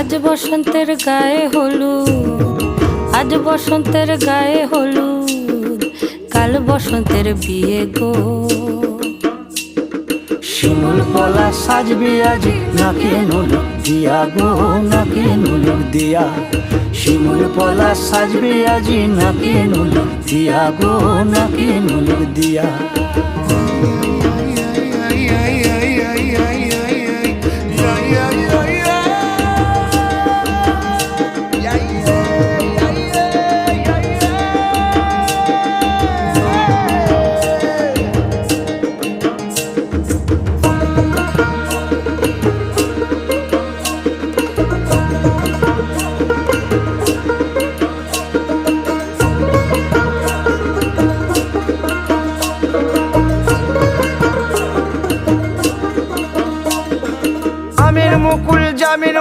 আজ বসন্তের গায়ে হলুদ, আজ বসন্তের গায়ে হলুদ, কাল বসন্তের বিয়ে গো। শিমুল পলা সাজবে আজি নাকে নুলুক দিয়া গো, নাকে নুলুক দিয়া। শিমুল পলা সাজবে আজি নাকে নুলুক দিয়া গো, নাকে নুলুক দিয়া। আমের মুকুল জামের